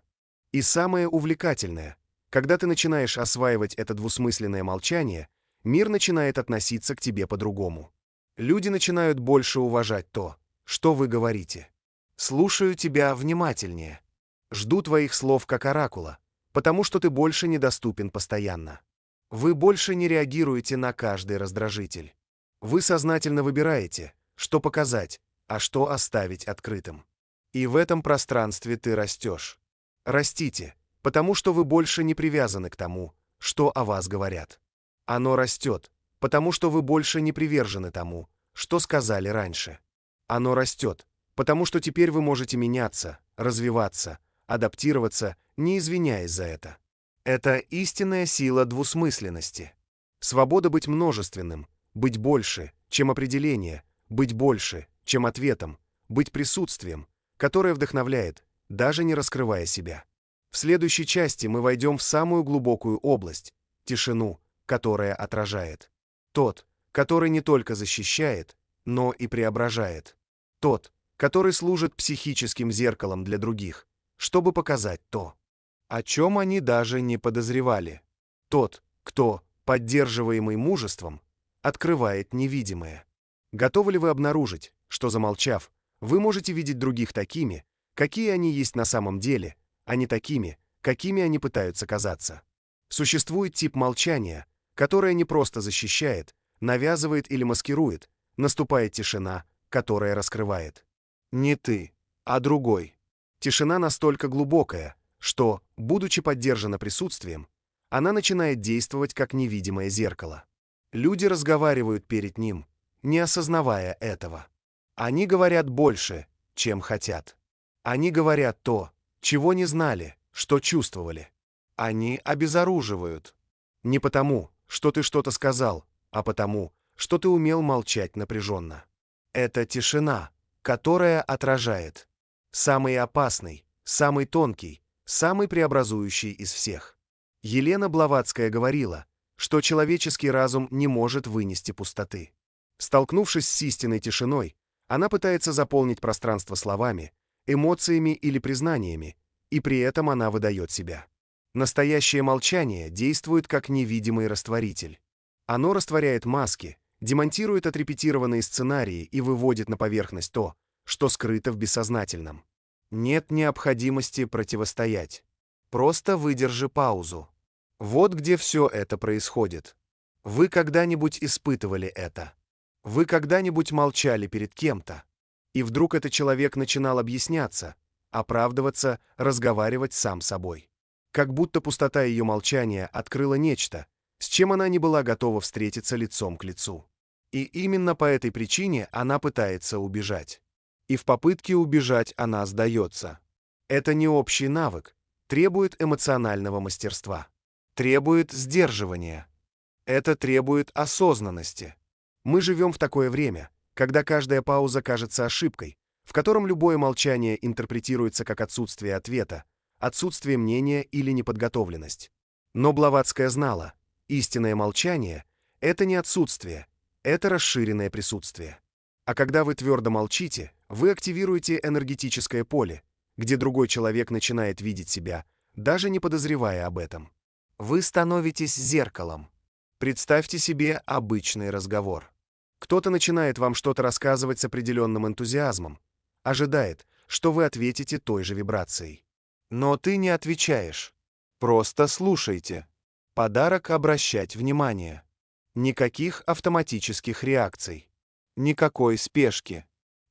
И самое увлекательное, когда ты начинаешь осваивать это двусмысленное молчание, мир начинает относиться к тебе по-другому. Люди начинают больше уважать то, что вы говорите. Слушаю тебя внимательнее. Жду твоих слов как оракула, потому что ты больше недоступен постоянно. Вы больше не реагируете на каждый раздражитель. Вы сознательно выбираете, что показать, а что оставить открытым. И в этом пространстве ты растешь. Растите, потому что вы больше не привязаны к тому, что о вас говорят. Оно растет, потому что вы больше не привержены тому, что сказали раньше. Оно растет, потому что теперь вы можете меняться, развиваться, адаптироваться, не извиняясь за это. Это истинная сила двусмысленности. Свобода быть множественным, быть больше, чем определение, быть больше, чем ответом, быть присутствием, которое вдохновляет, даже не раскрывая себя. В следующей части мы войдем в самую глубокую область – тишину, которая отражает. Тот, который не только защищает, но и преображает. Тот, который служит психическим зеркалом для других, чтобы показать то, о чем они даже не подозревали. Тот, кто, поддерживаемый мужеством, открывает невидимое. Готовы ли вы обнаружить, что, замолчав, вы можете видеть других такими, какие они есть на самом деле, а не такими, какими они пытаются казаться? Существует тип молчания, которое не просто защищает, навязывает или маскирует, наступает тишина, которая раскрывает. Не ты, а другой. Тишина настолько глубокая, что, будучи поддержана присутствием, она начинает действовать как невидимое зеркало. Люди разговаривают перед ним, не осознавая этого. Они говорят больше, чем хотят. Они говорят то, чего не знали, что чувствовали. Они обезоруживают. Не потому, что ты что-то сказал, а потому, что ты умел молчать напряженно. Это тишина, которая отражает. Самый опасный, самый тонкий, самый преобразующий из всех. Елена Блаватская говорила, что человеческий разум не может вынести пустоты. Столкнувшись с истинной тишиной, она пытается заполнить пространство словами, эмоциями или признаниями, и при этом она выдает себя. Настоящее молчание действует как невидимый растворитель. Оно растворяет маски, демонтирует отрепетированные сценарии и выводит на поверхность то, что скрыто в бессознательном. Нет необходимости противостоять. Просто выдержи паузу. Вот где все это происходит. Вы когда-нибудь испытывали это? Вы когда-нибудь молчали перед кем-то? И вдруг этот человек начинал объясняться, оправдываться, разговаривать сам собой. Как будто пустота ее молчания открыла нечто, с чем она не была готова встретиться лицом к лицу. И именно по этой причине она пытается убежать. И в попытке убежать она сдается. Это не общий навык, требует эмоционального мастерства. Требует сдерживания. Это требует осознанности. Мы живем в такое время, когда каждая пауза кажется ошибкой, в котором любое молчание интерпретируется как отсутствие ответа, отсутствие мнения или неподготовленность. Но Блаватская знала, истинное молчание — это не отсутствие, это расширенное присутствие. А когда вы твердо молчите, вы активируете энергетическое поле, где другой человек начинает видеть себя, даже не подозревая об этом. Вы становитесь зеркалом. Представьте себе обычный разговор. Кто-то начинает вам что-то рассказывать с определенным энтузиазмом, ожидает, что вы ответите той же вибрацией. Но ты не отвечаешь. Просто слушайте. Подарок — обращать внимание. Никаких автоматических реакций. Никакой спешки.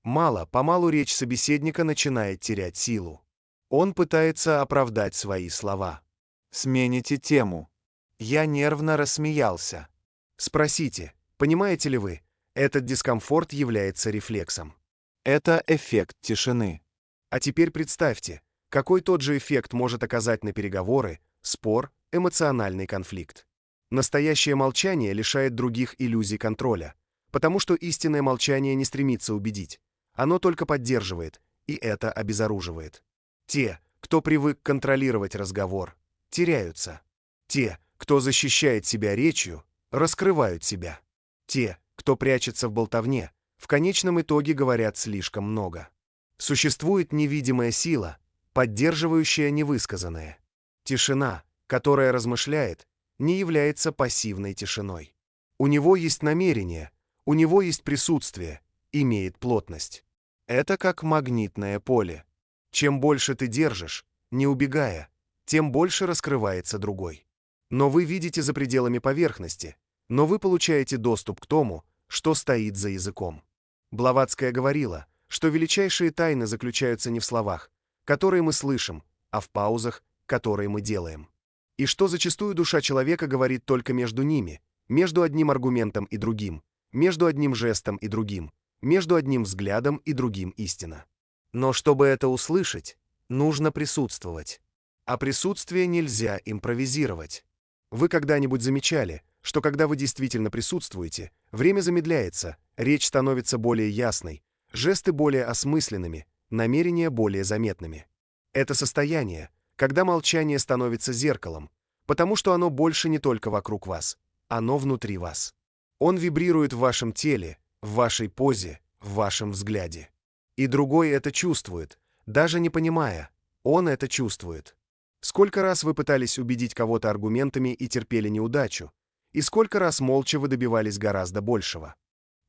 Мало-помалу речь собеседника начинает терять силу. Он пытается оправдать свои слова. Смените тему. Я нервно рассмеялся. Спросите, понимаете ли вы, этот дискомфорт является рефлексом. Это эффект тишины. А теперь представьте, какой тот же эффект может оказать на переговоры, спор, эмоциональный конфликт. Настоящее молчание лишает других иллюзий контроля, потому что истинное молчание не стремится убедить, оно только поддерживает, и это обезоруживает. Те, кто привык контролировать разговор, теряются. Те, кто защищает себя речью, раскрывают себя. Те, кто прячется в болтовне, в конечном итоге говорят слишком много. Существует невидимая сила, поддерживающая невысказанное. Тишина, которая размышляет, не является пассивной тишиной. У него есть намерение, у него есть присутствие, имеет плотность. Это как магнитное поле. Чем больше ты держишь, не убегая, тем больше раскрывается другой. Но вы видите за пределами поверхности, но вы получаете доступ к тому, что стоит за языком. Блаватская говорила, что величайшие тайны заключаются не в словах, которые мы слышим, а в паузах, которые мы делаем. И что зачастую душа человека говорит только между ними, между одним аргументом и другим, между одним жестом и другим, между одним взглядом и другим истина. Но чтобы это услышать, нужно присутствовать. А присутствие нельзя импровизировать. Вы когда-нибудь замечали, что когда вы действительно присутствуете, время замедляется, речь становится более ясной, жесты более осмысленными, намерения более заметными. Это состояние, когда молчание становится зеркалом, потому что оно больше не только вокруг вас, оно внутри вас. Он вибрирует в вашем теле, в вашей позе, в вашем взгляде. И другой это чувствует, даже не понимая, он это чувствует. Сколько раз вы пытались убедить кого-то аргументами и терпели неудачу, и сколько раз молча вы добивались гораздо большего.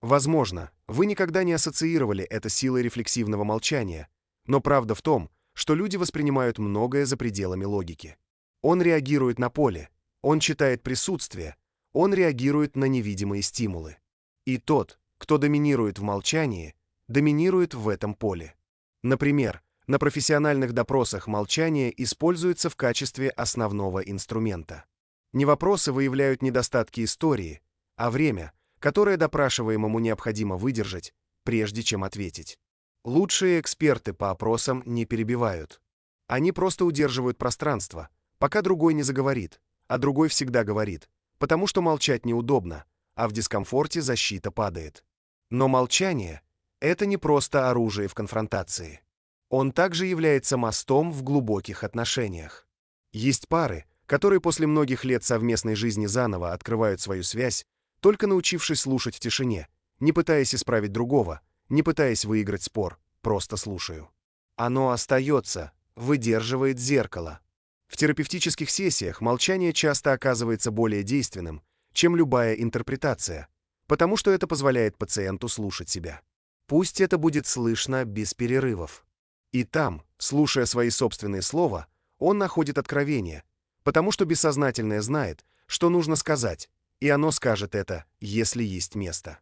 Возможно, вы никогда не ассоциировали это с силой рефлексивного молчания, но правда в том, что люди воспринимают многое за пределами логики. Он реагирует на поле, Он читает присутствие, он реагирует на невидимые стимулы. И тот, кто доминирует в молчании, доминирует в этом поле. Например, на профессиональных допросах молчание используется в качестве основного инструмента. Не вопросы выявляют недостатки истории, а время, которое допрашиваемому необходимо выдержать, прежде чем ответить. Лучшие эксперты по опросам не перебивают. Они просто удерживают пространство, пока другой не заговорит, а другой всегда говорит, потому что молчать неудобно, а в дискомфорте защита падает. Но молчание — это не просто оружие в конфронтации. Он также является мостом в глубоких отношениях. Есть пары, которые после многих лет совместной жизни заново открывают свою связь, только научившись слушать в тишине, не пытаясь исправить другого, не пытаясь выиграть спор, просто слушаю. Оно остается, выдерживает зеркало. В терапевтических сессиях молчание часто оказывается более действенным, чем любая интерпретация, потому что это позволяет пациенту слушать себя. Пусть это будет слышно без перерывов. И там, слушая свои собственные слова, он находит откровение, потому что бессознательное знает, что нужно сказать, и оно скажет это, если есть место.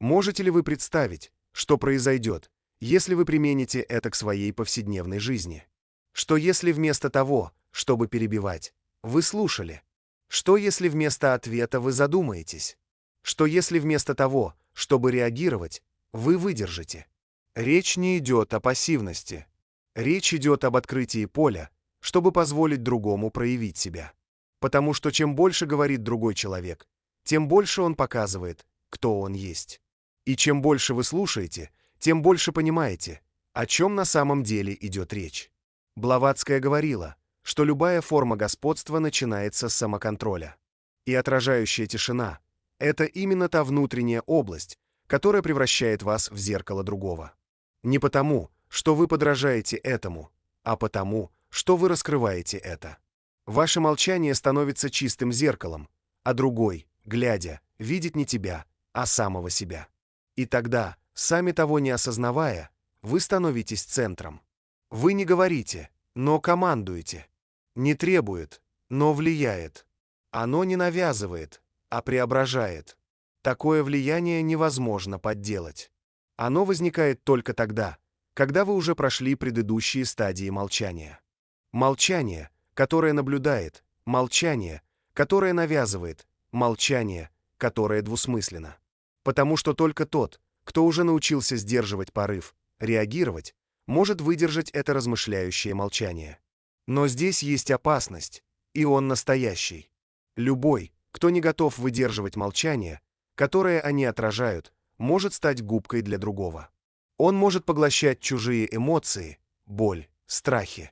Можете ли вы представить, что произойдет, если вы примените это к своей повседневной жизни? Что если вместо того, чтобы перебивать, вы слушали? Что если вместо ответа вы задумаетесь? Что если вместо того, чтобы реагировать, вы выдержите? Речь не идет о пассивности. Речь идет об открытии поля, чтобы позволить другому проявить себя. Потому что чем больше говорит другой человек, тем больше он показывает, кто он есть. И чем больше вы слушаете, тем больше понимаете, о чем на самом деле идет речь. Блаватская говорила, что любая форма господства начинается с самоконтроля. И отражающая тишина — это именно та внутренняя область, которая превращает вас в зеркало другого. Не потому, что вы подражаете этому, а потому, что вы раскрываете это. Ваше молчание становится чистым зеркалом, а другой, глядя, видит не тебя, а самого себя. И тогда, сами того не осознавая, вы становитесь центром. Вы не говорите, но командуете. Не требует, но влияет. Оно не навязывает, а преображает. Такое влияние невозможно подделать. Оно возникает только тогда, когда вы уже прошли предыдущие стадии молчания. Молчание, которое наблюдает, молчание, которое навязывает, молчание, которое двусмысленно. Потому что только тот, кто уже научился сдерживать порыв, реагировать, может выдержать это размышляющее молчание. Но здесь есть опасность, и он настоящий. Любой, кто не готов выдерживать молчание, которое они отражают, может стать губкой для другого. Он может поглощать чужие эмоции, боль, страхи,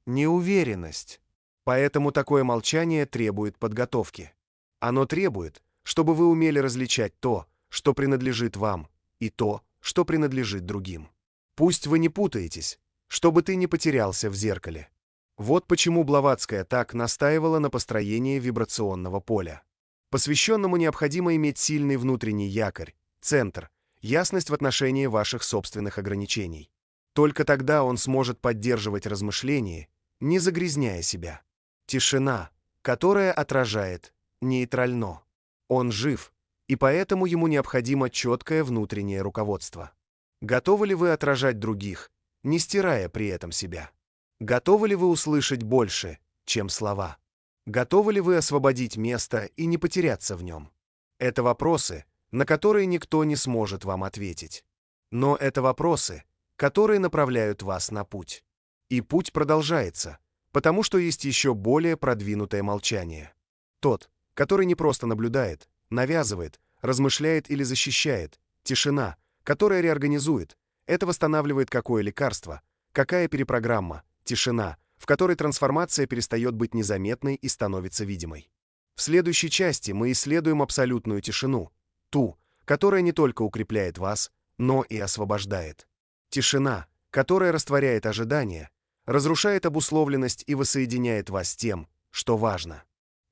неуверенность. Поэтому такое молчание требует подготовки. Оно требует, чтобы вы умели различать то, что принадлежит вам, и то, что принадлежит другим. Пусть вы не путаетесь, чтобы ты не потерялся в зеркале. Вот почему Блаватская так настаивала на построении вибрационного поля. Посвященному необходимо иметь сильный внутренний якорь, центр, ясность в отношении ваших собственных ограничений. Только тогда он сможет поддерживать размышления, не загрязняя себя. Тишина, которая отражает, нейтрально. Он жив, и поэтому ему необходимо четкое внутреннее руководство. Готовы ли вы отражать других, не стирая при этом себя? Готовы ли вы услышать больше, чем слова? Готовы ли вы освободить место и не потеряться в нем? Это вопросы, на которые никто не сможет вам ответить. Но это вопросы, которые направляют вас на путь. И путь продолжается, потому что есть еще более продвинутое молчание. Тот, который не просто наблюдает, навязывает, размышляет или защищает, тишина, которая реорганизует, это восстанавливает какое лекарство, какая перепрограмма, тишина, в которой трансформация перестает быть незаметной и становится видимой. В следующей части мы исследуем абсолютную тишину, ту, которая не только укрепляет вас, но и освобождает. Тишина, которая растворяет ожидания, разрушает обусловленность и воссоединяет вас с тем, что важно.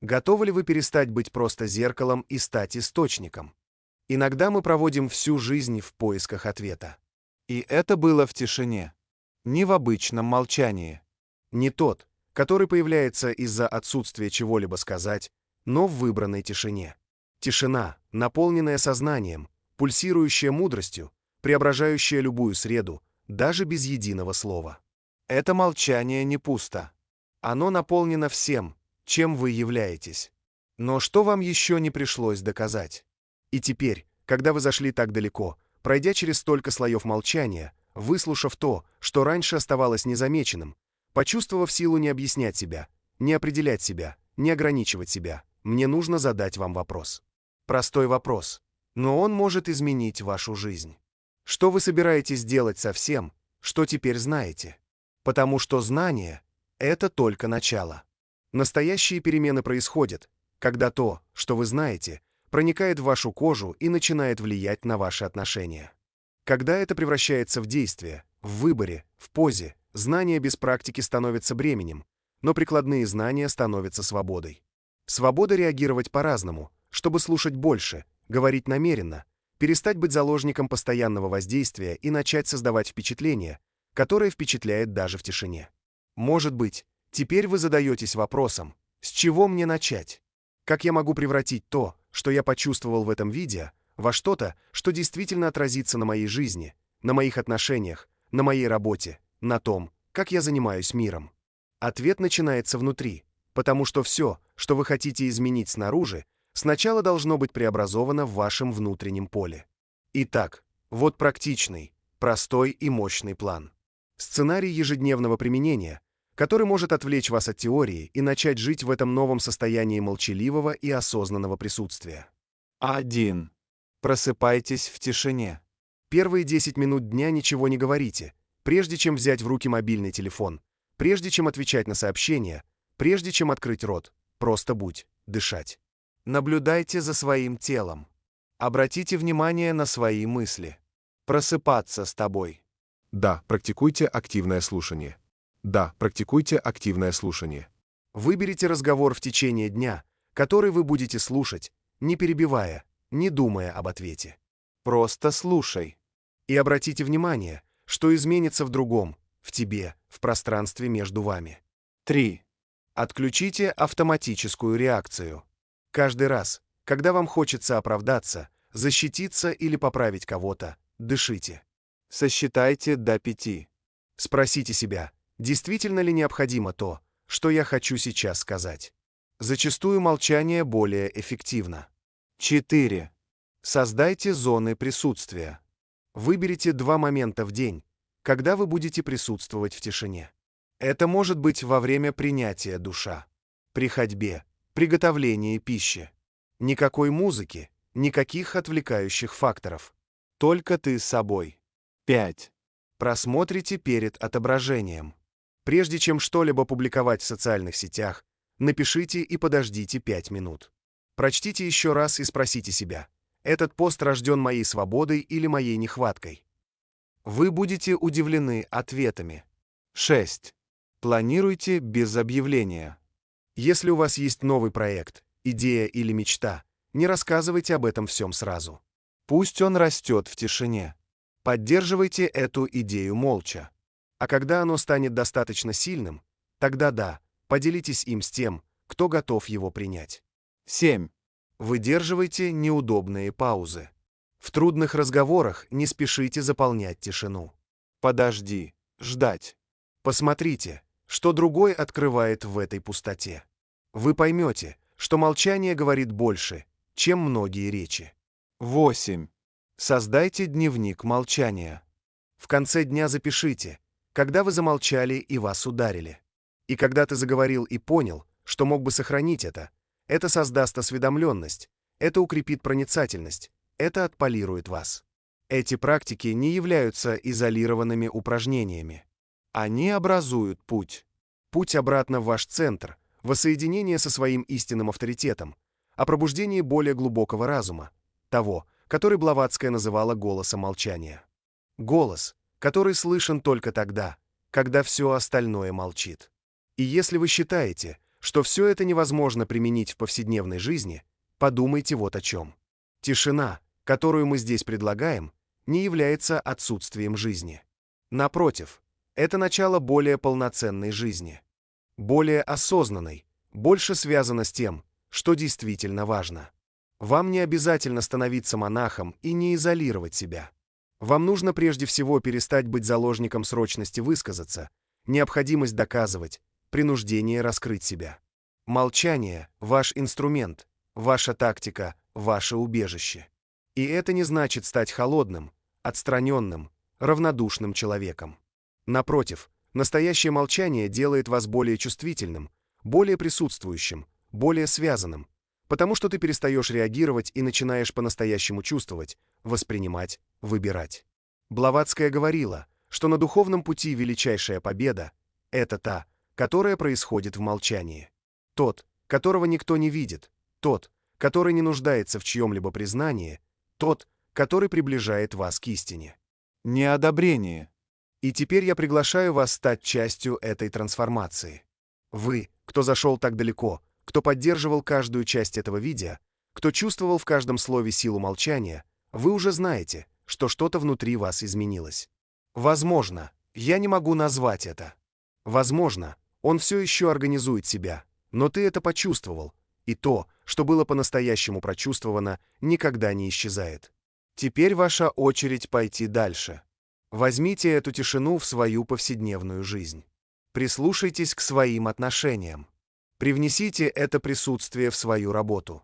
Готовы ли вы перестать быть просто зеркалом и стать источником? Иногда мы проводим всю жизнь в поисках ответа. И это было в тишине, не в обычном молчании. Не тот, который появляется из-за отсутствия чего-либо сказать, но в выбранной тишине. Тишина, наполненная сознанием, пульсирующая мудростью, преображающая любую среду, даже без единого слова. Это молчание не пусто. Оно наполнено всем, чем вы являетесь. Но что вам еще не пришлось доказать? И теперь, когда вы зашли так далеко, пройдя через столько слоев молчания, выслушав то, что раньше оставалось незамеченным, почувствовав силу не объяснять себя, не определять себя, не ограничивать себя, мне нужно задать вам вопрос. Простой вопрос, но он может изменить вашу жизнь. Что вы собираетесь делать со всем, что теперь знаете? Потому что знание — это только начало. Настоящие перемены происходят, когда то, что вы знаете, проникает в вашу кожу и начинает влиять на ваши отношения. Когда это превращается в действие, в выборе, в позе, знание без практики становится бременем, но прикладные знания становятся свободой. Свобода реагировать по-разному, чтобы слушать больше, говорить намеренно, перестать быть заложником постоянного воздействия и начать создавать впечатление, которое впечатляет даже в тишине. Может быть, теперь вы задаетесь вопросом, с чего мне начать? Как я могу превратить то, что я почувствовал в этом видео, во что-то, что действительно отразится на моей жизни, на моих отношениях, на моей работе, на том, как я занимаюсь миром? Ответ начинается внутри, потому что все, что вы хотите изменить снаружи, сначала должно быть преобразовано в вашем внутреннем поле. Итак, вот практичный, простой и мощный план. Сценарий ежедневного применения, который может отвлечь вас от теории и начать жить в этом новом состоянии молчаливого и осознанного присутствия. 1. Просыпайтесь в тишине. Первые 10 минут дня ничего не говорите, прежде чем взять в руки мобильный телефон, прежде чем отвечать на сообщения, прежде чем открыть рот, просто будь, дышать. Наблюдайте за своим телом. Обратите внимание на свои мысли. Просыпаться с тобой. Да, практикуйте активное слушание. Да, практикуйте активное слушание. Выберите разговор в течение дня, который вы будете слушать, не перебивая, не думая об ответе. Просто слушай. И обратите внимание, что изменится в другом, в тебе, в пространстве между вами. 3. Отключите автоматическую реакцию. Каждый раз, когда вам хочется оправдаться, защититься или поправить кого-то, дышите. Сосчитайте до 5. Спросите себя, действительно ли необходимо то, что я хочу сейчас сказать. Зачастую молчание более эффективно. 4. Создайте зоны присутствия. Выберите 2 момента в день, когда вы будете присутствовать в тишине. Это может быть во время принятия душа, при ходьбе, приготовлении пищи. Никакой музыки, никаких отвлекающих факторов. Только ты с собой. 5. Просмотрите перед отображением. Прежде чем что-либо публиковать в социальных сетях, напишите и подождите 5 минут. Прочтите еще раз и спросите себя, этот пост рожден моей свободой или моей нехваткой? Вы будете удивлены ответами. 6. Планируйте без объявления. Если у вас есть новый проект, идея или мечта, не рассказывайте об этом всем сразу. Пусть он растет в тишине. Поддерживайте эту идею молча. А когда оно станет достаточно сильным, тогда да, поделитесь им с тем, кто готов его принять. 7. Выдерживайте неудобные паузы. В трудных разговорах не спешите заполнять тишину. Подожди, ждать. Посмотрите, что другой открывает в этой пустоте. Вы поймете, что молчание говорит больше, чем многие речи. 8. Создайте дневник молчания. В конце дня запишите, когда вы замолчали и вас ударили. И когда ты заговорил и понял, что мог бы сохранить это создаст осведомленность, это укрепит проницательность, это отполирует вас. Эти практики не являются изолированными упражнениями. Они образуют путь. Путь обратно в ваш центр, воссоединение со своим истинным авторитетом, о пробуждении более глубокого разума, того, который Блаватская называла голосом молчания. Голос, который слышен только тогда, когда все остальное молчит. И если вы считаете, что все это невозможно применить в повседневной жизни, подумайте вот о чем. Тишина, которую мы здесь предлагаем, не является отсутствием жизни. Напротив, это начало более полноценной жизни. Более осознанной, больше связано с тем, что действительно важно. Вам не обязательно становиться монахом и не изолировать себя. Вам нужно прежде всего перестать быть заложником срочности высказаться, необходимость доказывать, принуждение раскрыть себя. Молчание – ваш инструмент, ваша тактика, ваше убежище. И это не значит стать холодным, отстраненным, равнодушным человеком. Напротив, настоящее молчание делает вас более чувствительным, более присутствующим, более связанным, потому что ты перестаешь реагировать и начинаешь по-настоящему чувствовать, воспринимать, выбирать. Блаватская говорила, что на духовном пути величайшая победа – это та, которая происходит в молчании. Тот, которого никто не видит, тот, который не нуждается в чьем-либо признании, тот, который приближает вас к истине. Неодобрение. И теперь я приглашаю вас стать частью этой трансформации. Вы, кто зашел так далеко, кто поддерживал каждую часть этого видео, кто чувствовал в каждом слове силу молчания, вы уже знаете, что что-то внутри вас изменилось. Возможно, я не могу назвать это. Возможно, он все еще организует себя, но ты это почувствовал, и то, что было по-настоящему прочувствовано, никогда не исчезает. Теперь ваша очередь пойти дальше. Возьмите эту тишину в свою повседневную жизнь. Прислушайтесь к своим отношениям. Привнесите это присутствие в свою работу.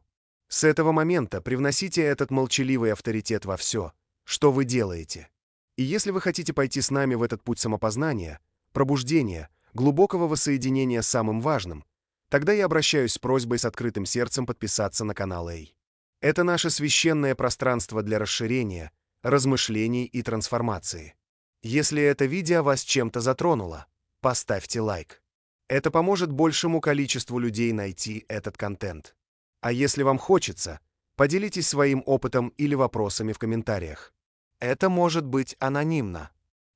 С этого момента привносите этот молчаливый авторитет во все, что вы делаете. И если вы хотите пойти с нами в этот путь самопознания, пробуждения, глубокого воссоединения с самым важным, тогда я обращаюсь с просьбой с открытым сердцем подписаться на канал Эй. Это наше священное пространство для расширения, размышлений и трансформации. Если это видео вас чем-то затронуло, поставьте лайк. Это поможет большему количеству людей найти этот контент. А если вам хочется, поделитесь своим опытом или вопросами в комментариях. Это может быть анонимно.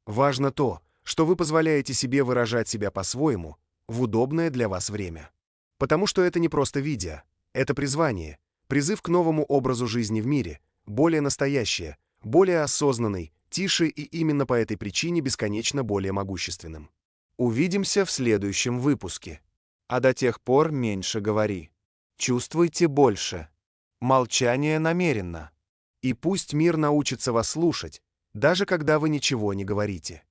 Важно то, что вы позволяете себе выражать себя по-своему, в удобное для вас время. Потому что это не просто видео, это призвание, призыв к новому образу жизни в мире, более настоящее, более осознанный, тише и именно по этой причине бесконечно более могущественным. Увидимся в следующем выпуске. А до тех пор меньше говори. Чувствуйте больше. Молчание намеренно. И пусть мир научится вас слушать, даже когда вы ничего не говорите.